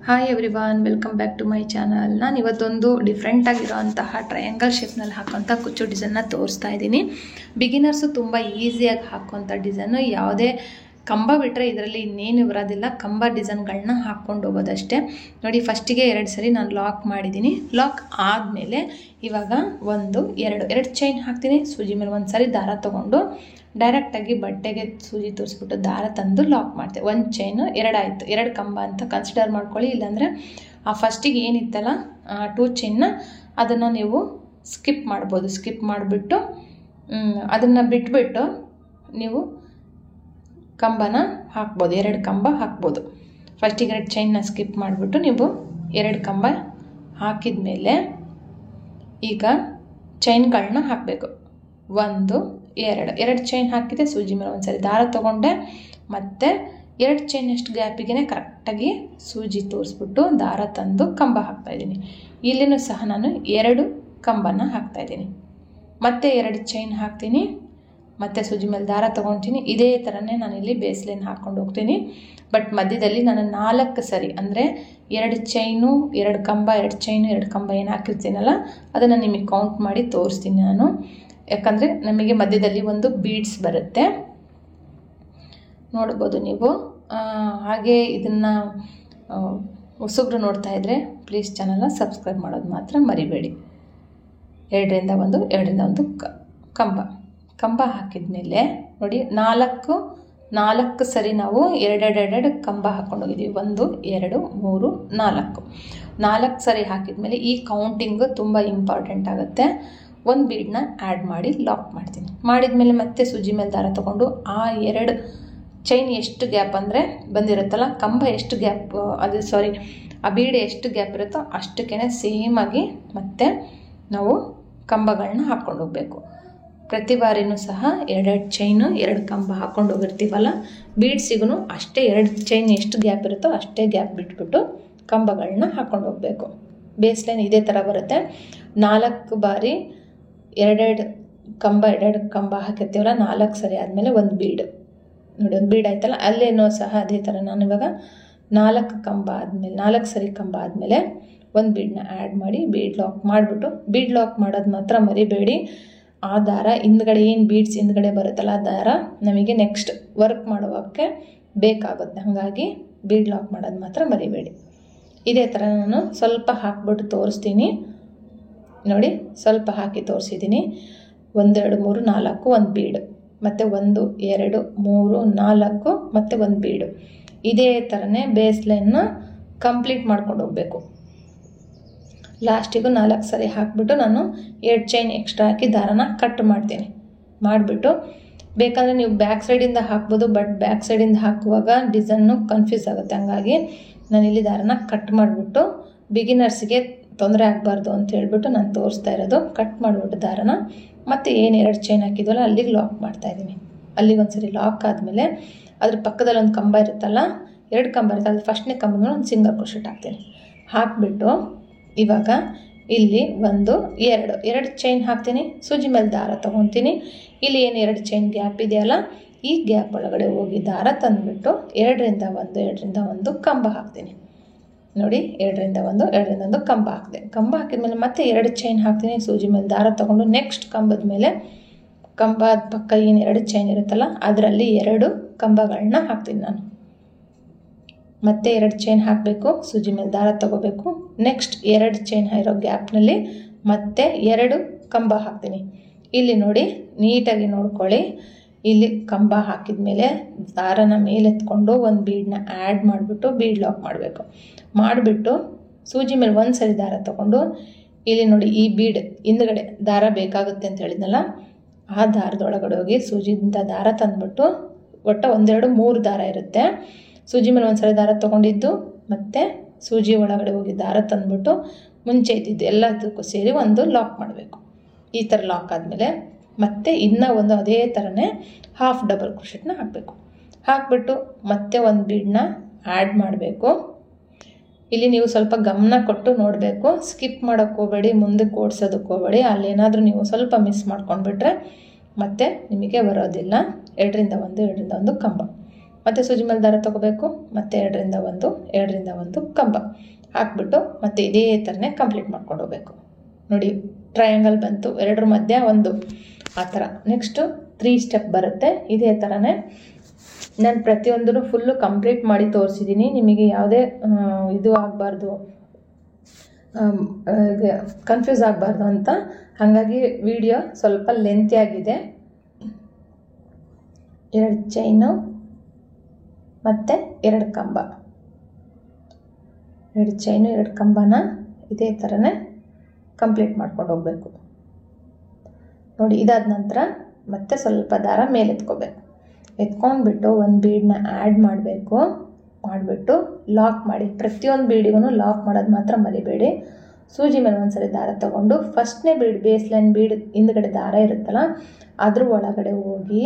Hi everyone, welcome back to my channel. ನಾನು ಇವತ್ತೊಂದು different ಆಗಿರೋಂತಹ triangle ಶೇಪ್ನಲ್ಲಿ ಹಾಕೋಂಥ ಕುಚ್ಚು ಡಿಸೈನ್ನ ತೋರಿಸ್ತಾ ಇದ್ದೀನಿ. ಬಿಗಿನರ್ಸು ತುಂಬ ಈಸಿಯಾಗಿ ಹಾಕೋಂಥ ಡಿಸೈನು. ಯಾವುದೇ ಕಂಬ ಬಿಟ್ಟರೆ ಇದರಲ್ಲಿ ಇನ್ನೇನು ಬರೋದಿಲ್ಲ, ಕಂಬ ಡಿಸೈನ್ಗಳನ್ನ ಹಾಕ್ಕೊಂಡು ಹೋಗೋದಷ್ಟೇ. ನೋಡಿ, ಫಸ್ಟಿಗೆ 2 ಸರಿ ನಾನು ಲಾಕ್ ಮಾಡಿದ್ದೀನಿ. ಲಾಕ್ ಆದಮೇಲೆ ಇವಾಗ 1 2 ಚೈನ್ ಹಾಕ್ತೀನಿ. ಸೂಜಿ ಮೇಲೆ ಒಂದು ಸರಿ ದಾರ ತೊಗೊಂಡು ಡೈರೆಕ್ಟಾಗಿ ಬಟ್ಟೆಗೆ ಸೂಜಿ ತೋರಿಸ್ಬಿಟ್ಟು ದಾರ ತಂದು ಲಾಕ್ ಮಾಡ್ತೇವೆ. 1 ಚೈನು 2 ಆಯಿತು, 2 ಕಂಬ ಅಂತ ಕನ್ಸಿಡರ್ ಮಾಡ್ಕೊಳ್ಳಿ. ಇಲ್ಲಾಂದರೆ ಆ ಫಸ್ಟಿಗೆ ಏನಿತ್ತಲ್ಲ 2 ಚೈನ್ನ ಅದನ್ನು ನೀವು ಸ್ಕಿಪ್ ಮಾಡ್ಬೋದು. ಸ್ಕಿಪ್ ಮಾಡಿಬಿಟ್ಟು ಅದನ್ನು ಬಿಟ್ಬಿಟ್ಟು ನೀವು ಕಂಬನ ಹಾಕ್ಬೋದು, 2 ಕಂಬ ಹಾಕ್ಬೋದು. ಫಸ್ಟಿಗೆ 2 ಚೈನ್ನ ಸ್ಕಿಪ್ ಮಾಡಿಬಿಟ್ಟು ನೀವು 2 ಕಂಬ ಹಾಕಿದ ಮೇಲೆ ಈಗ ಚೈನ್ಗಳನ್ನ ಹಾಕಬೇಕು. 1 2 ಚೈನ್ ಹಾಕಿದೆ. ಸೂಜಿ ಮೇಲೆ ಒಂದು ಸರಿ ದಾರ ತೊಗೊಂಡೆ, ಮತ್ತು 2 ಚೈನ್ ಎಷ್ಟು ಗ್ಯಾಪಿಗೆ ಕರೆಕ್ಟಾಗಿ ಸೂಜಿ ತೋರಿಸ್ಬಿಟ್ಟು ದಾರ ತಂದು ಕಂಬ ಹಾಕ್ತಾಯಿದ್ದೀನಿ. ಇಲ್ಲಿನೂ ಸಹ ನಾನು 2 ಕಂಬನ ಹಾಕ್ತಾಯಿದ್ದೀನಿ. ಮತ್ತೆ 2 ಚೈನ್ ಹಾಕ್ತೀನಿ, ಮತ್ತು ಸೂಜಿ ಮೇಲೆ ದಾರ ತೊಗೊತೀನಿ. ಇದೇ ಥರನೇ ನಾನಿಲ್ಲಿ ಬೇಸ್ ಲೈನ್ ಹಾಕ್ಕೊಂಡು ಹೋಗ್ತೀನಿ. ಬಟ್ ಮಧ್ಯದಲ್ಲಿ ನಾನು 4 ಸರಿ, ಅಂದರೆ 2 ಚೈನು 2 ಕಂಬ 2 ಚೈನು 2 ಕಂಬ ಏನು ಹಾಕಿರ್ತೀನಲ್ಲ ಅದನ್ನು ನಿಮಗೆ ಕೌಂಟ್ ಮಾಡಿ ತೋರಿಸ್ತೀನಿ ನಾನು. ಯಾಕಂದರೆ ನಮಗೆ ಮಧ್ಯದಲ್ಲಿ ಒಂದು ಬೀಡ್ಸ್ ಬರುತ್ತೆ, ನೋಡ್ಬೋದು ನೀವು. ಹಾಗೆ ಇದನ್ನು ಹೊಸಬ್ರು ನೋಡ್ತಾ ಇದ್ದರೆ ಪ್ಲೀಸ್ ಚಾನಲ್ನ ಸಬ್ಸ್ಕ್ರೈಬ್ ಮಾಡೋದು ಮಾತ್ರ ಮರಿಬೇಡಿ. 2ರಿಂದ 1 ಕಂಬ ಹಾಕಿದ ಮೇಲೆ ನೋಡಿ, 4 ಸರಿ ನಾವು 2 ಕಂಬ ಹಾಕ್ಕೊಂಡು ಹೋಗಿದ್ದೀವಿ. 1 2 3 4 ಸರಿ ಹಾಕಿದ ಮೇಲೆ ಈ ಕೌಂಟಿಂಗು ತುಂಬ ಇಂಪಾರ್ಟೆಂಟ್ ಆಗುತ್ತೆ. 1 ಬೀಡನ್ನ ಆ್ಯಡ್ ಮಾಡಿ ಲಾಕ್ ಮಾಡ್ತೀನಿ. ಮಾಡಿದ ಮೇಲೆ ಮತ್ತೆ ಸೂಜಿ ಮೇಲೆ ದಾರ ತೊಗೊಂಡು ಆ 2 ಚೈನ್ ಎಷ್ಟು ಗ್ಯಾಪ್ ಅಂದರೆ ಬಂದಿರುತ್ತಲ್ಲ, ಕಂಬ ಎಷ್ಟು ಗ್ಯಾಪ್ ಆ ಬೀಡ್ ಎಷ್ಟು ಗ್ಯಾಪ್ ಇರುತ್ತೋ ಅಷ್ಟಕ್ಕೇ ಸೇಮಾಗಿ ಮತ್ತೆ ನಾವು ಕಂಬಗಳನ್ನ ಹಾಕ್ಕೊಂಡು ಹೋಗಬೇಕು. ಪ್ರತಿ ಬಾರಿನೂ ಸಹ 2 ಚೈನು 2 ಕಂಬ ಹಾಕ್ಕೊಂಡು ಹೋಗಿರ್ತೀವಲ್ಲ, ಬೀಡ್ಸಿಗೂ ಅಷ್ಟೇ 2 ಚೈನ್ ಎಷ್ಟು ಗ್ಯಾಪ್ ಇರುತ್ತೋ ಅಷ್ಟೇ ಗ್ಯಾಪ್ ಬಿಟ್ಬಿಟ್ಟು ಕಂಬಗಳನ್ನ ಹಾಕ್ಕೊಂಡು ಹೋಗಬೇಕು. ಬೇಸ್ ಲೈನ್ ಇದೇ ಥರ ಬರುತ್ತೆ. 4 ಬಾರಿ 2 ಕಂಬ ಹಾಕಿರ್ತೀವಲ್ಲ, 4 ಸರಿ ಆದಮೇಲೆ 1 ಬೀಡ್ ನೋಡಿ, 1 ಬೀಡ್ ಆಯ್ತಲ್ಲ, ಅಲ್ಲೇನೋ ಸಹ ಅದೇ ಥರ ನಾನು ಇವಾಗ 4 ಸರಿ ಕಂಬ ಆದಮೇಲೆ 1 ಬೀಡನ್ನ ಆ್ಯಡ್ ಮಾಡಿ ಬೀಡ್ ಲಾಕ್ ಮಾಡಿಬಿಟ್ಟು, ಬೀಡ್ ಲಾಕ್ ಮಾಡೋದು ಮಾತ್ರ ಮರಿಬೇಡಿ. ಆ ದಾರ ಹಿಂದ್ಗಡೆ ಏನು ಬೀಡ್ಸ್ ಹಿಂದ್ಗಡೆ ಬರುತ್ತಲ್ಲ ಆ ದಾರ ನಮಗೆ ನೆಕ್ಸ್ಟ್ ವರ್ಕ್ ಮಾಡೋಕ್ಕೆ ಬೇಕಾಗುತ್ತೆ. ಹಾಗಾಗಿ ಬೀಡ್ ಲಾಕ್ ಮಾಡೋದು ಮಾತ್ರ ಮರಿಬೇಡಿ. ಇದೇ ಥರ ನಾನು ಸ್ವಲ್ಪ ಹಾಕ್ಬಿಟ್ಟು ತೋರಿಸ್ತೀನಿ ನೋಡಿ. ಸ್ವಲ್ಪ ಹಾಕಿ ತೋರಿಸಿದ್ದೀನಿ. 1 2 3 4 1 ಬೀಡು, ಮತ್ತು 1 2 3 4 ಮತ್ತು 1 ಬೀಡು. ಇದೇ ಥರನೇ ಬೇಸ್ ಲೈನ್ನ ಕಂಪ್ಲೀಟ್ ಮಾಡ್ಕೊಂಡು ಹೋಗಬೇಕು. ಲಾಸ್ಟಿಗೂ 4 ಸರಿ ಹಾಕಿಬಿಟ್ಟು ನಾನು 2 ಚೈನ್ ಎಕ್ಸ್ಟ್ರಾ ಹಾಕಿ ದಾರನ ಕಟ್ ಮಾಡ್ತೀನಿ. ಮಾಡಿಬಿಟ್ಟು ಬೇಕಂದರೆ ನೀವು ಬ್ಯಾಕ್ ಸೈಡಿಂದ ಹಾಕ್ಬೋದು, ಬಟ್ ಬ್ಯಾಕ್ ಸೈಡಿಂದ ಹಾಕುವಾಗ ಡಿಸೈನು ಕನ್ಫ್ಯೂಸ್ ಆಗುತ್ತೆ. ಹಂಗಾಗಿ ನಾನಿಲ್ಲಿ ದಾರನ ಕಟ್ ಮಾಡಿಬಿಟ್ಟು ಬಿಗಿನರ್ಸ್ಗೆ ತೊಂದರೆ ಆಗಬಾರ್ದು ಅಂತ ಹೇಳ್ಬಿಟ್ಟು ನಾನು ತೋರಿಸ್ತಾ ಇರೋದು. ಕಟ್ ಮಾಡಿಬಿಟ್ಟು ದಾರನ ಮತ್ತು ಏನು 2 ಚೈನ್ ಹಾಕಿದ್ವಲ್ಲ ಅಲ್ಲಿಗೆ ಲಾಕ್ ಮಾಡ್ತಾಯಿದ್ದೀನಿ. ಅಲ್ಲಿಗೆ ಒಂದು ಸರಿ ಲಾಕ್ ಆದಮೇಲೆ ಅದ್ರ ಪಕ್ಕದಲ್ಲಿ ಒಂದು ಕಂಬ ಇರುತ್ತಲ್ಲ, 2 ಕಂಬ ಇರುತ್ತೆ, ಅದು ಫಸ್ಟ್ನೇ ಕಂಬದ ಒಂದು ಸಿಂಗಲ್ ಕ್ರೋಶೆಟ್ ಹಾಕ್ತೀನಿ. ಹಾಕಿಬಿಟ್ಟು ಇವಾಗ ಇಲ್ಲಿ 1 2 ಚೈನ್ ಹಾಕ್ತೀನಿ. ಸೂಜಿ ಮೇಲೆ ದಾರ ತೊಗೊತೀನಿ. ಇಲ್ಲಿ ಏನು 2 ಚೈನ್ ಗ್ಯಾಪ್ ಇದೆಯಲ್ಲ, ಈ ಗ್ಯಾಪ್ ಒಳಗಡೆ ಹೋಗಿ ದಾರ ತಂದುಬಿಟ್ಟು 2ರಿಂದ 1 ಕಂಬ ಹಾಕ್ತೀನಿ. ನೋಡಿ, 2ರಿಂದ 1 ಕಂಬ ಹಾಕಿದೆ. ಕಂಬ ಹಾಕಿದ್ಮೇಲೆ ಮತ್ತೆ 2 ಚೈನ್ ಹಾಕ್ತೀನಿ. ಸೂಜಿ ಮೇಲೆ ದಾರ ತೊಗೊಂಡು ನೆಕ್ಸ್ಟ್ ಕಂಬದ ಮೇಲೆ ಕಂಬದ ಪಕ್ಕ ಏನು 2 ಚೈನ್ ಇರುತ್ತಲ್ಲ ಅದರಲ್ಲಿ 2 ಕಂಬಗಳನ್ನ ಹಾಕ್ತೀನಿ ನಾನು. ಮತ್ತೆ 2 ಚೈನ್ ಹಾಕಬೇಕು, ಸೂಜಿ ಮೇಲೆ ದಾರ ತೊಗೋಬೇಕು. ನೆಕ್ಸ್ಟ್ 2 ಚೈನ್ ಇರೋ ಗ್ಯಾಪ್ನಲ್ಲಿ ಮತ್ತೆ 2 ಕಂಬ ಹಾಕ್ತೀನಿ. ಇಲ್ಲಿ ನೋಡಿ, ನೀಟಾಗಿ ನೋಡ್ಕೊಳ್ಳಿ. ಇಲ್ಲಿ ಕಂಬ ಹಾಕಿದ ಮೇಲೆ ದಾರನ ಮೇಲೆತ್ಕೊಂಡು 1 ಬೀಡನ್ನ ಆ್ಯಡ್ ಮಾಡಿಬಿಟ್ಟು ಬೀಡ್ ಲಾಕ್ ಮಾಡಬೇಕು. ಮಾಡಿಬಿಟ್ಟು ಸೂಜಿ ಮೇಲೆ 1 ಸರಿ ದಾರ ತೊಗೊಂಡು ಇಲ್ಲಿ ನೋಡಿ, ಈ ಬೀಡ್ ಹಿಂದ್ಗಡೆ ದಾರ ಬೇಕಾಗುತ್ತೆ ಅಂತ ಹೇಳಿದ್ನಲ್ಲ, ಆ ದಾರದೊಳಗಡೆ ಹೋಗಿ ಸೂಜಿಯಿಂದ ದಾರ ತಂದುಬಿಟ್ಟು, ಒಟ್ಟು 1 2 3 ದಾರ ಇರುತ್ತೆ. ಸೂಜಿ ಮೇಲೆ 1 ಸರಿ ದಾರ ತೊಗೊಂಡಿದ್ದು ಮತ್ತು ಸೂಜಿ ಒಳಗಡೆ ಹೋಗಿ ದಾರ ತಂದುಬಿಟ್ಟು ಮುಂಚೆ ಇದ್ದಿದ್ದು ಎಲ್ಲದಕ್ಕೂ ಸೇರಿ ಒಂದು ಲಾಕ್ ಮಾಡಬೇಕು. ಈ ಥರ ಲಾಕ್ ಆದಮೇಲೆ ಮತ್ತೆ ಇನ್ನೂ ಒಂದು ಅದೇ ಥರನೇ ಹಾಫ್ ಡಬಲ್ ಕ್ರೋಶೆಟ್ನ ಹಾಕಬೇಕು. ಹಾಕಿಬಿಟ್ಟು ಮತ್ತೆ 1 ಬೀಡನ್ನ ಆ್ಯಡ್ ಮಾಡಬೇಕು. ಇಲ್ಲಿ ನೀವು ಸ್ವಲ್ಪ ಗಮನ ಕೊಟ್ಟು ನೋಡಬೇಕು, ಸ್ಕಿಪ್ ಮಾಡೋಕ್ಕೆ ಹೋಗಬೇಡಿ, ಮುಂದಕ್ಕೆ ಓಡಿಸೋದಕ್ಕೆ ಹೋಗಬೇಡಿ. ಅಲ್ಲೇನಾದರೂ ನೀವು ಸ್ವಲ್ಪ ಮಿಸ್ ಮಾಡ್ಕೊಂಡ್ಬಿಟ್ರೆ ಮತ್ತೆ ನಿಮಗೆ ಬರೋದಿಲ್ಲ. 2ರಿಂದ 1 ಕಂಬ ಮತ್ತು ಸೂಜಿ ಮೇಲೆ ದಾರ ತೊಗೋಬೇಕು, ಮತ್ತು ಎರಡರಿಂದ ಒಂದು ಕಂಬ ಹಾಕ್ಬಿಟ್ಟು ಮತ್ತೆ ಇದೇ ಥರನೇ ಕಂಪ್ಲೀಟ್ ಮಾಡ್ಕೊಂಡು ಹೋಗಬೇಕು. ನೋಡಿ ಟ್ರಯಾಂಗಲ್ ಬಂತು, ಎರಡರ ಮಧ್ಯ ಒಂದು ಆ ಥರ. ನೆಕ್ಸ್ಟು 3 ಸ್ಟೆಪ್ ಬರುತ್ತೆ. ಇದೇ ಥರನೇ ನಾನು ಪ್ರತಿಯೊಂದನ್ನು ಫುಲ್ಲು ಕಂಪ್ಲೀಟ್ ಮಾಡಿ ತೋರಿಸಿದ್ದೀನಿ. ನಿಮಗೆ ಯಾವುದೇ ಇದು ಆಗಬಾರ್ದು, ಕನ್ಫ್ಯೂಸ್ ಆಗಬಾರ್ದು ಅಂತ. ಹಾಗಾಗಿ ವಿಡಿಯೋ ಸ್ವಲ್ಪ ಲೆಂತಿ ಆಗಿದೆ. 2 ಚೈನು ಮತ್ತು 2 ಕಂಬ, 2 ಚೈನು 2 ಕಂಬನ ಇದೇ ಥರನೇ ಕಂಪ್ಲೀಟ್ ಮಾಡ್ಕೊಂಡು ಹೋಗಬೇಕು. ನೋಡಿ ಇದಾದ ನಂತರ ಮತ್ತೆ ಸ್ವಲ್ಪ ದಾರ ಮೇಲೆ ಎತ್ಕೋಬೇಕು. ಎತ್ಕೊಂಡ್ಬಿಟ್ಟು ಒಂದು ಬೀಡನ್ನ ಆ್ಯಡ್ ಮಾಡಿಬಿಟ್ಟು ಲಾಕ್ ಮಾಡಿ. ಪ್ರತಿಯೊಂದು ಬೀಡಿಗೂ ಲಾಕ್ ಮಾಡೋದು ಮಾತ್ರ ಮರಿಬೇಡಿ. ಸೂಜಿ ಮೇಲೆ ಒಂದ್ಸರಿ ದಾರ ತೊಗೊಂಡು ಫಸ್ಟ್ನೇ ಬೀಡ್, ಬೇಸ್ ಲೈನ್ ಬೀಡ್ ಹಿಂದ್ಗಡೆ ದಾರ ಇರುತ್ತಲ್ಲ ಅದ್ರ ಒಳಗಡೆ ಹೋಗಿ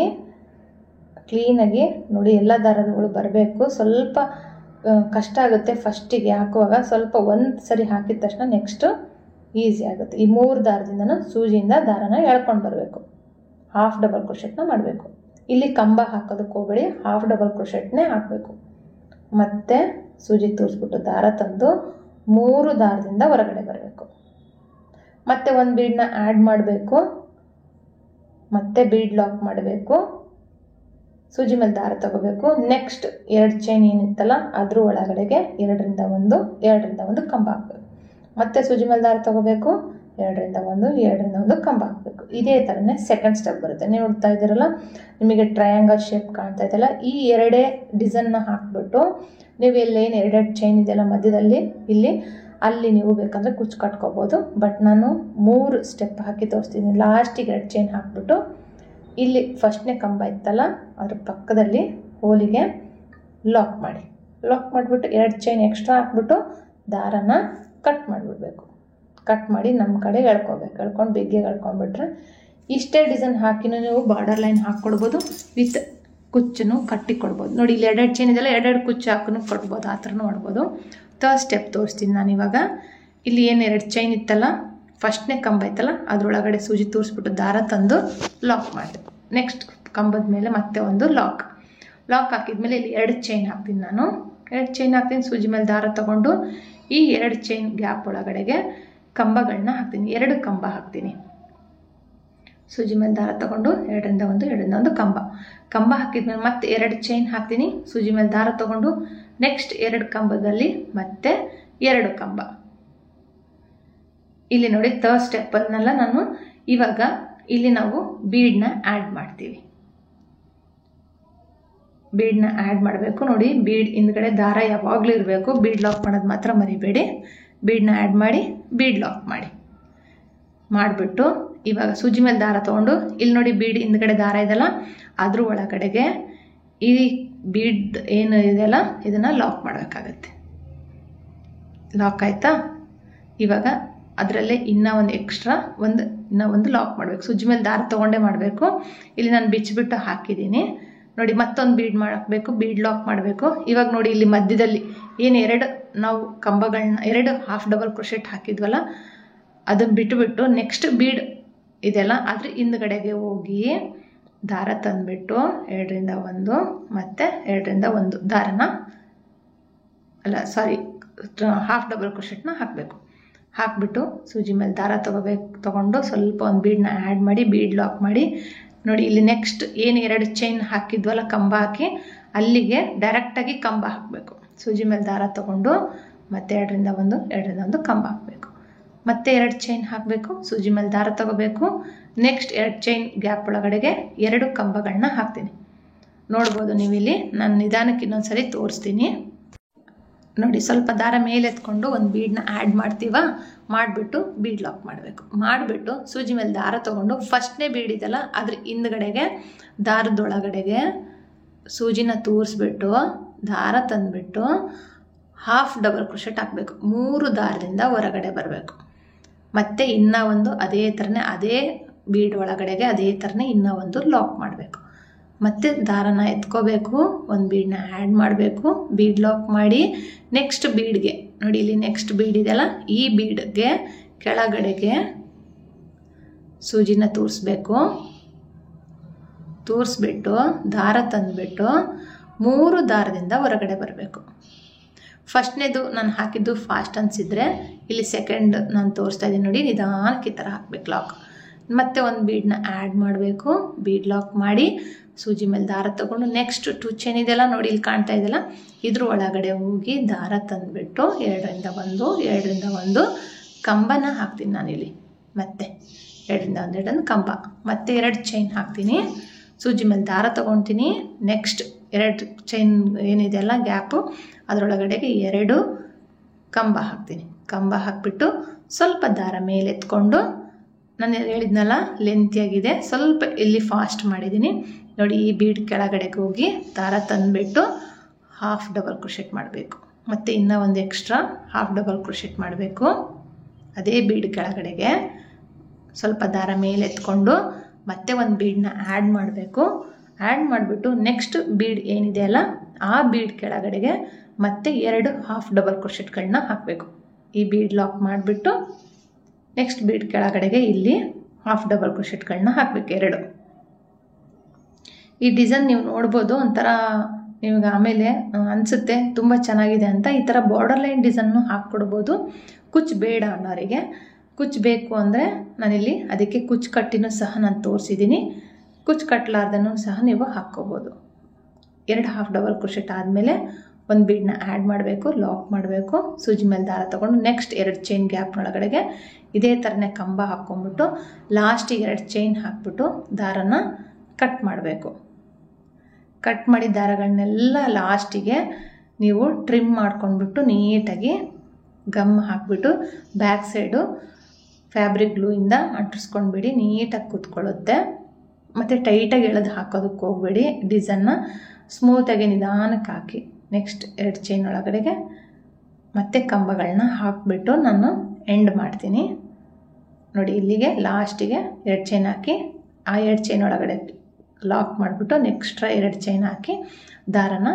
ಕ್ಲೀನಾಗಿ ನೋಡಿ ಎಲ್ಲ ದಾರಗಳು ಬರಬೇಕು. ಸ್ವಲ್ಪ ಕಷ್ಟ ಆಗುತ್ತೆ ಫಸ್ಟಿಗೆ ಹಾಕುವಾಗ, ಸ್ವಲ್ಪ ಒಂದು ಸರಿ ಹಾಕಿದ ತಕ್ಷಣ ನೆಕ್ಸ್ಟು ಈಸಿ ಆಗುತ್ತೆ. ಈ 3 ದಾರದಿಂದನೂ ಸೂಜಿಯಿಂದ ದಾರನ ಎಳ್ಕೊಂಡು ಬರಬೇಕು. ಹಾಫ್ ಡಬಲ್ ಕ್ರೋಶೆಟ್ನ ಮಾಡಬೇಕು. ಇಲ್ಲಿ ಕಂಬ ಹಾಕೋದಕ್ಕೆ ಹೋಗಬೇಡಿ, ಹಾಫ್ ಡಬಲ್ ಕ್ರೋಶೆಟ್ನೇ ಹಾಕಬೇಕು. ಮತ್ತೆ ಸೂಜಿ ತೂರಿಸ್ಬಿಟ್ಟು ದಾರ ತಂದು 3 ದಾರದಿಂದ ಹೊರಗಡೆ ಬರಬೇಕು. ಮತ್ತೆ ಒಂದು ಬೀಡನ್ನ ಆ್ಯಡ್ ಮಾಡಬೇಕು, ಮತ್ತೆ ಬೀಡ್ ಲಾಕ್ ಮಾಡಬೇಕು, ಸೂಜಿ ಮೇಲೆ ದಾರ ತಗೋಬೇಕು. ನೆಕ್ಸ್ಟ್ 2 ಚೈನ್ ಏನಿತ್ತಲ್ಲ ಅದ್ರ ಒಳಗಡೆಗೆ ಎರಡರಿಂದ ಒಂದು ಕಂಬ ಹಾಕಬೇಕು. ಮತ್ತೆ ಸೂಜಿ ಮೇಲೆ ದಾರ ತಗೋಬೇಕು, ಎರಡರಿಂದ ಒಂದು ಕಂಬ ಹಾಕಬೇಕು. ಇದೇ ಥರನೇ ಸೆಕೆಂಡ್ ಸ್ಟೆಪ್ ಬರುತ್ತೆ. ನೀವು ನೋಡ್ತಾ ಇದ್ದೀರಲ್ಲ, ನಿಮಗೆ ಟ್ರಯಾಂಗಲ್ ಶೇಪ್ ಕಾಣ್ತಾ ಇದೆಯಲ್ಲ, ಈ 2 ಡಿಸೈನ್ನ ಹಾಕ್ಬಿಟ್ಟು ನೀವು ಎಲ್ಲೇನು 2 ಚೈನ್ ಇದೆಯಲ್ಲ ಮಧ್ಯದಲ್ಲಿ ಅಲ್ಲಿ ನೀವು ಬೇಕಂದರೆ ಕುಚ್ಚು ಕಟ್ಕೋಬೋದು. ಬಟ್ ನಾನು 3 ಸ್ಟೆಪ್ ಹಾಕಿ ತೋರಿಸ್ತೀನಿ. ಲಾಸ್ಟಿಗೆ 2 ಚೈನ್ ಹಾಕ್ಬಿಟ್ಟು ಇಲ್ಲಿ ಫಸ್ಟ್ನೇ ಕಂಬ ಇತ್ತಲ್ಲ ಅದ್ರ ಪಕ್ಕದಲ್ಲಿ ಹೋಲಿಗೆ ಲಾಕ್ ಮಾಡಿಬಿಟ್ಟು 2 ಚೈನ್ ಎಕ್ಸ್ಟ್ರಾ ಹಾಕ್ಬಿಟ್ಟು ದಾರನ ಕಟ್ ಮಾಡಿಬಿಡ್ಬೇಕು. ಕಟ್ ಮಾಡಿ ನಮ್ಮ ಕಡೆ ಎಳ್ಕೊಂಡು ಬಿಗ್ಗೆ ಎಳ್ಕೊಂಡ್ಬಿಟ್ರೆ ಇಷ್ಟೇ ಡಿಸೈನ್ ಹಾಕಿನೂ ನೀವು ಬಾರ್ಡರ್ ಲೈನ್ ಹಾಕ್ಕೊಡ್ಬೋದು, ವಿತ್ ಕುಚ್ಚನ್ನು ಕಟ್ಟಿ ಕೊಡ್ಬೋದು. ನೋಡಿ ಇಲ್ಲಿ 2 ಚೈನ್ ಇದೆಲ್ಲ 2 ಕುಚ್ಚು ಹಾಕೂ ಕೊಡ್ಬೋದು, ಆ ಥರನೂ ಮಾಡ್ಬೋದು. 3rd ಸ್ಟೆಪ್ ತೋರಿಸ್ತೀನಿ ನಾನು ಇವಾಗ. ಇಲ್ಲಿ ಏನು 2 ಚೈನ್ ಇತ್ತಲ್ಲ, ಫಸ್ಟ್ನೇ ಕಂಬ ಇತ್ತಲ್ಲ ಅದರೊಳಗಡೆ ಸೂಜಿ ತೂರಿಸ್ಬಿಟ್ಟು ದಾರ ತಂದು ಲಾಕ್ ಮಾಡಿ. ನೆಕ್ಸ್ಟ್ ಕಂಬದ ಮೇಲೆ ಮತ್ತೆ ಒಂದು ಲಾಕ್ ಹಾಕಿದ್ಮೇಲೆ ಇಲ್ಲಿ 2 ಚೈನ್ ಹಾಕ್ತೀನಿ. ನಾನು 2 ಚೈನ್ ಹಾಕ್ತೀನಿ. ಸೂಜಿ ಮೇಲೆ ದಾರ ತೊಗೊಂಡು ಈ 2 ಚೈನ್ ಗ್ಯಾಪ್ ಒಳಗಡೆಗೆ ಕಂಬಗಳನ್ನ ಹಾಕ್ತೀನಿ. 2 ಕಂಬ ಹಾಕ್ತೀನಿ. ಸೂಜಿ ಮೇಲೆ ದಾರ ತೊಗೊಂಡು ಎರಡರಿಂದ ಒಂದು ಕಂಬ ಹಾಕಿದ್ಮೇಲೆ ಮತ್ತೆ 2 ಚೈನ್ ಹಾಕ್ತೀನಿ. ಸೂಜಿ ಮೇಲೆ ದಾರ ತೊಗೊಂಡು ನೆಕ್ಸ್ಟ್ 2 ಕಂಬದಲ್ಲಿ ಮತ್ತೆ 2 ಕಂಬ. ಇಲ್ಲಿ ನೋಡಿ 3rd ಸ್ಟೆಪ್ಪನ್ನೆಲ್ಲ ನಾನು ಇವಾಗ ಇಲ್ಲಿ ನಾವು ಬೀಡನ್ನ ಆ್ಯಡ್ ಮಾಡ್ತೀವಿ. ಬೀಡನ್ನ ಆ್ಯಡ್ ಮಾಡಬೇಕು. ನೋಡಿ ಬೀಡ್ ಹಿಂದ್ಗಡೆ ದಾರ ಯಾವಾಗಲೂ ಇರಬೇಕು. ಬೀಡ್ ಲಾಕ್ ಮಾಡೋದು ಮಾತ್ರ ಮರಿಬೇಡಿ. ಬೀಡನ್ನ ಆ್ಯಡ್ ಮಾಡಿ ಬೀಡ್ ಲಾಕ್ ಮಾಡಿಬಿಟ್ಟು ಇವಾಗ ಸೂಜಿ ಮೇಲೆ ದಾರ ತೊಗೊಂಡು ಇಲ್ಲಿ ನೋಡಿ ಬೀಡ್ ಹಿಂದ್ಗಡೆ ದಾರ ಇದೆಯಲ್ಲ ಅದ್ರ ಒಳಗಡೆಗೆ ಈ ಬೀಡ್ ಏನು ಇದೆಯಲ್ಲ ಇದನ್ನು ಲಾಕ್ ಮಾಡಬೇಕಾಗತ್ತೆ. ಲಾಕ್ ಆಯಿತಾ? ಇವಾಗ ಅದರಲ್ಲೇ ಇನ್ನೂ ಒಂದು ಎಕ್ಸ್ಟ್ರಾ ಒಂದು ಲಾಕ್ ಮಾಡಬೇಕು. ಸೂಜಿ ಮೇಲೆ ದಾರ ತೊಗೊಂಡೇ ಮಾಡಬೇಕು. ಇಲ್ಲಿ ನಾನು ಬಿಚ್ಚಿಬಿಟ್ಟು ಹಾಕಿದ್ದೀನಿ. ನೋಡಿ ಮತ್ತೊಂದು ಬೀಡ್ ಮಾಡಬೇಕು, ಬೀಡ್ ಲಾಕ್ ಮಾಡಬೇಕು. ಇವಾಗ ನೋಡಿ ಇಲ್ಲಿ ಮಧ್ಯದಲ್ಲಿ ಏನು 2 ನಾವು ಕಂಬಗಳನ್ನ 2 ಹಾಫ್ ಡಬಲ್ ಕ್ರೋಶೆಟ್ ಹಾಕಿದ್ವಲ್ಲ ಅದನ್ನು ಬಿಟ್ಟುಬಿಟ್ಟು ನೆಕ್ಸ್ಟ್ ಬೀಡ್ ಇದೆಲ್ಲ ಅದ್ರ ಹಿಂದ್ಗಡೆಗೆ ಹೋಗಿ ದಾರ ತಂದುಬಿಟ್ಟು 2ರಿಂದ 1 ಮತ್ತು 2ರಿಂದ 1 ದಾರನ ಹಾಫ್ ಡಬಲ್ ಕ್ರೋಶೆಟ್ನ ಹಾಕಬೇಕು. ಸೂಜಿ ಮೇಲೆ ದಾರ ತೊಗೊಂಡು ಸ್ವಲ್ಪ ಒಂದು ಬೀಡನ್ನ ಆ್ಯಡ್ ಮಾಡಿ ಬೀಡ್ ಲಾಕ್ ಮಾಡಿ. ನೋಡಿ ಇಲ್ಲಿ ನೆಕ್ಸ್ಟ್ ಏನು 2 ಚೈನ್ ಹಾಕಿದ್ವಲ್ಲ ಕಂಬ ಹಾಕಿ ಅಲ್ಲಿಗೆ ಡೈರೆಕ್ಟಾಗಿ ಕಂಬ ಹಾಕಬೇಕು. ಸೂಜಿ ಮೇಲೆ ದಾರ ತೊಗೊಂಡು ಮತ್ತೆ 2ರಿಂದ 1 ಕಂಬ ಹಾಕಬೇಕು. ಮತ್ತೆ 2 ಚೈನ್ ಹಾಕಬೇಕು. ಸೂಜಿ ಮೇಲೆ ದಾರ ತೊಗೋಬೇಕು. ನೆಕ್ಸ್ಟ್ 2 ಚೈನ್ ಗ್ಯಾಪ್ ಒಳಗಡೆಗೆ 2 ಕಂಬಗಳನ್ನ ಹಾಕ್ತೀನಿ. ನೋಡ್ಬೋದು ನೀವು ಇಲ್ಲಿ. ನಾನು ನಿಧಾನಕ್ಕೆ ಇನ್ನೊಂದ್ಸರಿ ತೋರಿಸ್ತೀನಿ. ನೋಡಿ ಸ್ವಲ್ಪ ದಾರ ಮೇಲೆ ಎತ್ಕೊಂಡು ಒಂದು ಬೀಡನ್ನ ಆ್ಯಡ್ ಮಾಡಿಬಿಟ್ಟು ಬೀಡ್ ಲಾಕ್ ಮಾಡಿಬಿಟ್ಟು ಸೂಜಿ ಮೇಲೆ ದಾರ ತೊಗೊಂಡು ಫಸ್ಟ್ನೇ ಬೀಡ್ ಇದೆಯಲ್ಲ ಅದ್ರ ಹಿಂದ್ಗಡೆಗೆ ದಾರದೊಳಗಡೆಗೆ ಸೂಜಿನ ತೂರಿಸ್ಬಿಟ್ಟು ದಾರ ತಂದುಬಿಟ್ಟು ಹಾಫ್ ಡಬಲ್ ಕ್ರೋಶೆಟ್ ಹಾಕಬೇಕು. 3 ದಾರದಿಂದ ಹೊರಗಡೆ ಬರಬೇಕು. ಮತ್ತು ಇನ್ನೂ ಒಂದು ಅದೇ ಥರನೇ ಅದೇ ಬೀಡ್ ಒಳಗಡೆಗೆ ಅದೇ ಥರನೇ ಇನ್ನೂ ಒಂದು ಲಾಕ್ ಮಾಡಬೇಕು. ಮತ್ತು ದಾರನ ಎತ್ಕೋಬೇಕು, ಒಂದು ಬೀಡನ್ನ ಆ್ಯಡ್ ಮಾಡಬೇಕು, ಬೀಡ್ ಲಾಕ್ ಮಾಡಿ ನೆಕ್ಸ್ಟ್ ಬೀಡ್ಗೆ ನೋಡಿ ಇಲ್ಲಿ ನೆಕ್ಸ್ಟ್ ಬೀಡ್ ಇದೆಯಲ್ಲ ಈ ಬೀಡ್ಗೆ ಕೆಳಗಡೆಗೆ ಸೂಜಿನ ತೂರಿಸ್ಬಿಟ್ಟು ದಾರ ತಂದುಬಿಟ್ಟು 3 ದಾರದಿಂದ ಹೊರಗಡೆ ಬರಬೇಕು. ಫಸ್ಟ್ನೇದು ನಾನು ಹಾಕಿದ್ದು ಫಾಸ್ಟ್ ಅನಿಸಿದರೆ ಇಲ್ಲಿ ಸೆಕೆಂಡ್ ನಾನು ತೋರಿಸ್ತಾ ಇದ್ದೀನಿ ನೋಡಿ, ನಿಧಾನಕ್ಕೆ ಈ ಥರ ಹಾಕಬೇಕು ಲಾಕ್. ಮತ್ತೆ ಒಂದು ಬೀಡನ್ನ ಆ್ಯಡ್ ಮಾಡಬೇಕು. ಬೀಡ್ ಲಾಕ್ ಮಾಡಿ ಸೂಜಿ ಮೇಲೆ ದಾರ ತಗೊಂಡು ನೆಕ್ಸ್ಟ್ 2 ಚೈನ್ ಇದೆಲ್ಲ ನೋಡಿ ಇಲ್ಲಿ ಕಾಣ್ತಾ ಇದೆಯಲ್ಲ, ಇದ್ರ ಒಳಗಡೆ ಹೋಗಿ ದಾರ ತಂದುಬಿಟ್ಟು 2ರಿಂದ 1 ಕಂಬನ ಹಾಕ್ತೀನಿ ನಾನಿಲ್ಲಿ. ಮತ್ತೆ 2ರಿಂದ 1 ಕಂಬ, ಮತ್ತೆ 2 ಚೈನ್ ಹಾಕ್ತೀನಿ. ಸೂಜಿ ಮೇಲೆ ದಾರ ತೊಗೊತೀನಿ. ನೆಕ್ಸ್ಟ್ 2 ಚೈನ್ ಏನಿದೆಯಲ್ಲ ಗ್ಯಾಪು, ಅದರೊಳಗಡೆಗೆ 2 ಕಂಬ ಹಾಕ್ತೀನಿ. ಕಂಬ ಹಾಕಿಬಿಟ್ಟು ಸ್ವಲ್ಪ ದಾರ ಮೇಲೆ ಎತ್ಕೊಂಡು, ನಾನು ಹೇಳಿದ್ನಲ್ಲ ಲೆಂತಿಯಾಗಿದೆ, ಸ್ವಲ್ಪ ಇಲ್ಲಿ ಫಾಸ್ಟ್ ಮಾಡಿದ್ದೀನಿ ನೋಡಿ. ಈ ಬೀಡ್ ಕೆಳಗಡೆಗೆ ಹೋಗಿ ದಾರ ತಂದುಬಿಟ್ಟು ಹಾಫ್ ಡಬಲ್ ಕ್ರೋಶೆಟ್ ಮಾಡಬೇಕು. ಮತ್ತು ಇನ್ನೂ ಒಂದು ಎಕ್ಸ್ಟ್ರಾ ಹಾಫ್ ಡಬಲ್ ಕ್ರೋಶೆಟ್ ಮಾಡಬೇಕು. ಅದೇ ಬೀಡ್ ಕೆಳಗಡೆಗೆ ಸ್ವಲ್ಪ ದಾರ ಮೇಲೆ ಎತ್ಕೊಂಡು ಮತ್ತೆ ಒಂದು ಬೀಡನ್ನ ಆ್ಯಡ್ ಮಾಡಬೇಕು. ಆ್ಯಡ್ ಮಾಡಿಬಿಟ್ಟು ನೆಕ್ಸ್ಟ್ ಬೀಡ್ ಏನಿದೆಯಲ್ಲ ಆ ಬೀಡ್ ಕೆಳಗಡೆಗೆ ಮತ್ತೆ 2 ಹಾಫ್ ಡಬಲ್ ಕ್ರೋಶೆಟ್ಗಳನ್ನ ಹಾಕಬೇಕು. ಈ ಬೀಡ್ ಲಾಕ್ ಮಾಡಿಬಿಟ್ಟು ನೆಕ್ಸ್ಟ್ ಬೀಡ್ ಕೆಳಗಡೆಗೆ ಇಲ್ಲಿ ಹಾಫ್ ಡಬಲ್ ಕ್ರೋಶೆಟ್ಗಳನ್ನ ಹಾಕಬೇಕು 2. ಈ ಡಿಸೈನ್ ನೀವು ನೋಡ್ಬೋದು, ಒಂಥರ ನಿಮಗೆ ಆಮೇಲೆ ಅನಿಸುತ್ತೆ ತುಂಬ ಚೆನ್ನಾಗಿದೆ ಅಂತ. ಈ ಥರ ಬಾರ್ಡರ್ ಲೈನ್ ಡಿಸೈನ್ನು ಹಾಕ್ಕೊಡ್ಬೋದು. ಕುಚ್ಚು ಬೇಡ ಅನ್ನೋರಿಗೆ. ಕುಚ್ಚು ಬೇಕು ಅಂದರೆ ನಾನಿಲ್ಲಿ ಅದಕ್ಕೆ ಕುಚ್ಚು ಕಟ್ಟಿನೂ ಸಹ ನಾನು ತೋರಿಸಿದ್ದೀನಿ. ಕುಚ್ಚು ಕಟ್ಟಲಾರ್ದನೂ ಸಹ ನೀವು ಹಾಕ್ಕೋಬೋದು. 2 ಹಾಫ್ ಡಬಲ್ ಕ್ರೋಶೆಟ್ ಆದಮೇಲೆ ಒಂದು ಬೀಡನ್ನ ಆ್ಯಡ್ ಮಾಡಬೇಕು, ಲಾಕ್ ಮಾಡಬೇಕು. ಸೂಜಿ ಮೇಲೆ ದಾರ ತೊಗೊಂಡು ನೆಕ್ಸ್ಟ್ 2 ಚೈನ್ ಗ್ಯಾಪ್ನೊಳಗಡೆಗೆ ಇದೇ ಥರನೇ ಕಂಬ ಹಾಕ್ಕೊಂಬಿಟ್ಟು ಲಾಸ್ಟಿಗೆ 2 ಚೈನ್ ಹಾಕ್ಬಿಟ್ಟು ದಾರನ ಕಟ್ ಮಾಡಬೇಕು. ಕಟ್ ಮಾಡಿದ ದಾರಗಳನ್ನೆಲ್ಲ ಲಾಸ್ಟಿಗೆ ನೀವು ಟ್ರಿಮ್ ಮಾಡ್ಕೊಂಡ್ಬಿಟ್ಟು ನೀಟಾಗಿ ಗಮ್ ಹಾಕಿಬಿಟ್ಟು ಬ್ಯಾಕ್ ಸೈಡು ಫ್ಯಾಬ್ರಿಕ್ ಗ್ಲೂಯಿಂದ ಅಂಟಿಸ್ಕೊಂಡ್ಬಿಡಿ. ನೀಟಾಗಿ ಕೂತ್ಕೊಳ್ಳುತ್ತೆ. ಮತ್ತು ಟೈಟಾಗಿ ಎಳೆದು ಹಾಕೋದಕ್ಕೆ ಹೋಗಬೇಡಿ. ಡಿಸೈನ್ನ ಸ್ಮೂತಾಗಿ ನಿಧಾನಕ್ಕೆ ಹಾಕಿ ನೆಕ್ಸ್ಟ್ 2 ಚೈನ್ ಒಳಗಡೆಗೆ ಮತ್ತೆ ಕಂಬಗಳನ್ನ ಹಾಕಿಬಿಟ್ಟು ನಾನು ಎಂಡ್ ಮಾಡ್ತೀನಿ ನೋಡಿ. ಇಲ್ಲಿಗೆ ಲಾಸ್ಟಿಗೆ 2 ಚೈನ್ ಹಾಕಿ ಆ 2 ಚೈನ್ ಒಳಗಡೆ ಲಾಕ್ ಮಾಡಿಬಿಟ್ಟು ನೆಕ್ಸ್ಟ್ರಾ 2 ಚೈನ್ ಹಾಕಿ ದಾರನ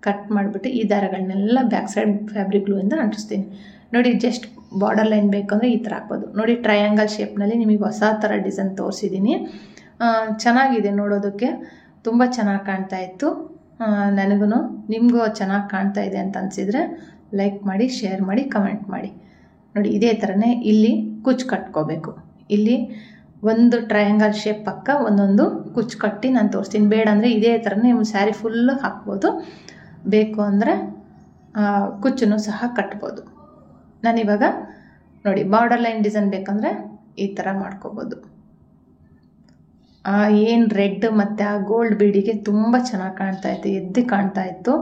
ಕಟ್ ಮಾಡಿಬಿಟ್ಟು ಈ ದಾರಗಳನ್ನೆಲ್ಲ ಬ್ಯಾಕ್ ಸೈಡ್ ಫ್ಯಾಬ್ರಿಕ್ ಗ್ಲೂಯಿಂದ ಅಂಟಿಸ್ತೀನಿ ನೋಡಿ. ಜಸ್ಟ್ ಬಾರ್ಡರ್ ಲೈನ್ ಬೇಕಂದರೆ ಈ ಥರ ಹಾಕ್ಬೋದು ನೋಡಿ. ಟ್ರಯಾಂಗಲ್ ಶೇಪ್ನಲ್ಲಿ ನಿಮಗೆ ಹೊಸ ಥರ ಡಿಸೈನ್ ತೋರಿಸಿದ್ದೀನಿ. ಚೆನ್ನಾಗಿದೆ ನೋಡೋದಕ್ಕೆ, ತುಂಬ ಚೆನ್ನಾಗಿ ಕಾಣ್ತಾ ಇತ್ತು. ನನಗೂ ನಿಮಗೂ ಚೆನ್ನಾಗಿ ಕಾಣ್ತಾ ಇದೆ ಅಂತ ಅನಿಸಿದರೆ ಲೈಕ್ ಮಾಡಿ, ಶೇರ್ ಮಾಡಿ, ಕಮೆಂಟ್ ಮಾಡಿ ನೋಡಿ. ಇದೇ ಥರನೇ ಇಲ್ಲಿ ಕುಚ್ಚು ಕಟ್ಕೋಬೇಕು. ಇಲ್ಲಿ ಒಂದು ಟ್ರಯಾಂಗಲ್ ಶೇಪ್ ಪಕ್ಕ ಒಂದೊಂದು ಕುಚ್ಚು ಕಟ್ಟಿ ನಾನು ತೋರಿಸ್ತೀನಿ. ಬೇಡ ಅಂದರೆ ಇದೇ ಥರನೇ ನೀವು ಸ್ಯಾರಿ ಫುಲ್ಲು ಹಾಕ್ಬೋದು. ಬೇಕು ಅಂದರೆ ಕುಚ್ಚನ್ನು ಸಹ ಕಟ್ಬೋದು. ನಾನಿವಾಗ ನೋಡಿ ಬಾರ್ಡರ್ ಲೈನ್ ಡಿಸೈನ್ ಬೇಕಂದರೆ ಈ ಥರ ಮಾಡ್ಕೋಬೋದು. ಏನು ರೆಡ್ ಮತ್ತು ಆ ಗೋಲ್ಡ್ ಬೀಡಿಗೆ ತುಂಬ ಚೆನ್ನಾಗಿ ಕಾಣ್ತಾ ಇತ್ತು, ಎದ್ದು ಕಾಣ್ತಾ ಇತ್ತು.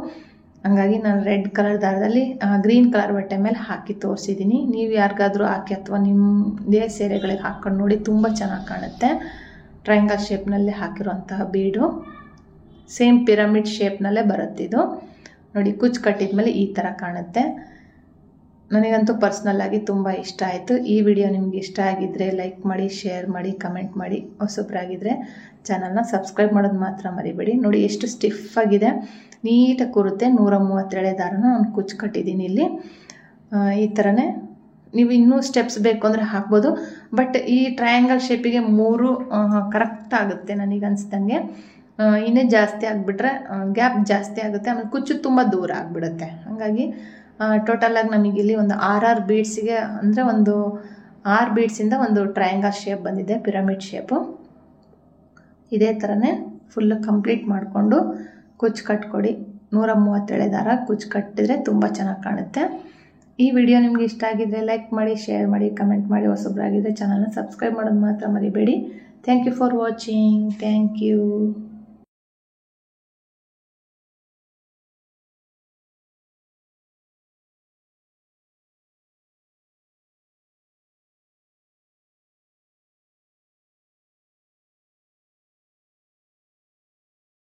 ಹಂಗಾಗಿ ನಾನು ರೆಡ್ ಕಲರ್ ದಾರದಲ್ಲಿ ಗ್ರೀನ್ ಕಲರ್ ಬಟ್ಟೆ ಮೇಲೆ ಹಾಕಿ ತೋರಿಸಿದ್ದೀನಿ. ನೀವು ಯಾರಿಗಾದರೂ ಹಾಕಿ ಅಥವಾ ನಿಮ್ಮದೇ ಸೀರೆಗಳಿಗೆ ಹಾಕ್ಕೊಂಡು ನೋಡಿ, ತುಂಬ ಚೆನ್ನಾಗಿ ಕಾಣುತ್ತೆ. ಟ್ರಯಾಂಗಲ್ ಶೇಪ್ನಲ್ಲೇ ಹಾಕಿರುವಂತಹ ಬೀಡು ಸೇಮ್ ಪಿರಮಿಡ್ ಶೇಪ್ನಲ್ಲೇ ಬರುತ್ತಿದ್ದು ನೋಡಿ. ಕುಚ್ಚು ಕಟ್ಟಿದ್ಮೇಲೆ ಈ ಥರ ಕಾಣುತ್ತೆ. ನನಗಂತೂ ಪರ್ಸ್ನಲ್ಲಾಗಿ ತುಂಬ ಇಷ್ಟ ಆಯಿತು. ಈ ವಿಡಿಯೋ ನಿಮ್ಗೆ ಇಷ್ಟ ಆಗಿದ್ದರೆ ಲೈಕ್ ಮಾಡಿ, ಶೇರ್ ಮಾಡಿ, ಕಮೆಂಟ್ ಮಾಡಿ. ಹೊಸಬ್ರಾಗಿದ್ದರೆ ಚಾನಲ್ನ ಸಬ್ಸ್ಕ್ರೈಬ್ ಮಾಡೋದು ಮಾತ್ರ ಮರಿಬೇಡಿ. ನೋಡಿ ಎಷ್ಟು ಸ್ಟಿಫ್ ಆಗಿದೆ, ನೀಟಾಗಿ ಕೂರುತ್ತೆ. 137 ದಾರನ ನಾನು ಕುಚ್ಚು ಕಟ್ಟಿದ್ದೀನಿ ಇಲ್ಲಿ. ಈ ಥರನೇ ನೀವು ಇನ್ನೂ ಸ್ಟೆಪ್ಸ್ ಬೇಕು ಅಂದರೆ ಹಾಕ್ಬೋದು. ಬಟ್ ಈ ಟ್ರಯಾಂಗಲ್ ಶೇಪಿಗೆ 3 ಕರೆಕ್ಟ್ ಆಗುತ್ತೆ ನನಗೆ ಅನಿಸ್ದಂಗೆ. ಇನ್ನೇ ಜಾಸ್ತಿ ಆಗಿಬಿಟ್ರೆ ಗ್ಯಾಪ್ ಜಾಸ್ತಿ ಆಗುತ್ತೆ, ಆಮೇಲೆ ಕುಚ್ಚು ತುಂಬ ದೂರ ಆಗಿಬಿಡುತ್ತೆ. ಹಾಗಾಗಿ ಟೋಟಲಾಗಿ ನಮಗಿಲ್ಲಿ ಒಂದು 6 ಬೀಡ್ಸಿಗೆ ಅಂದರೆ ಒಂದು 6 ಬೀಡ್ಸಿಂದ ಒಂದು ಟ್ರಯಾಂಗಲ್ ಶೇಪ್ ಬಂದಿದೆ, ಪಿರಮಿಡ್ ಶೇಪು. ಇದೇ ಥರನೇ ಫುಲ್ಲು ಕಂಪ್ಲೀಟ್ ಮಾಡಿಕೊಂಡು ಕುಚ್ಚು ಕಟ್ಕೊಡಿ. 137 ದಾರ ಕುಚ್ಚು ಕಟ್ಟಿದರೆ ತುಂಬ ಚೆನ್ನಾಗಿ ಕಾಣುತ್ತೆ. ಈ ವಿಡಿಯೋ ನಿಮಗೆ ಇಷ್ಟ ಆಗಿದ್ದರೆ ಲೈಕ್ ಮಾಡಿ, ಶೇರ್ ಮಾಡಿ, ಕಮೆಂಟ್ ಮಾಡಿ. ಹೊಸಬ್ರಾಗಿದ್ದರೆ ಚಾನಲ್ನ ಸಬ್ಸ್ಕ್ರೈಬ್ ಮಾಡೋದು ಮಾತ್ರ ಮರಿಬೇಡಿ. Thank you for watching. Thank you.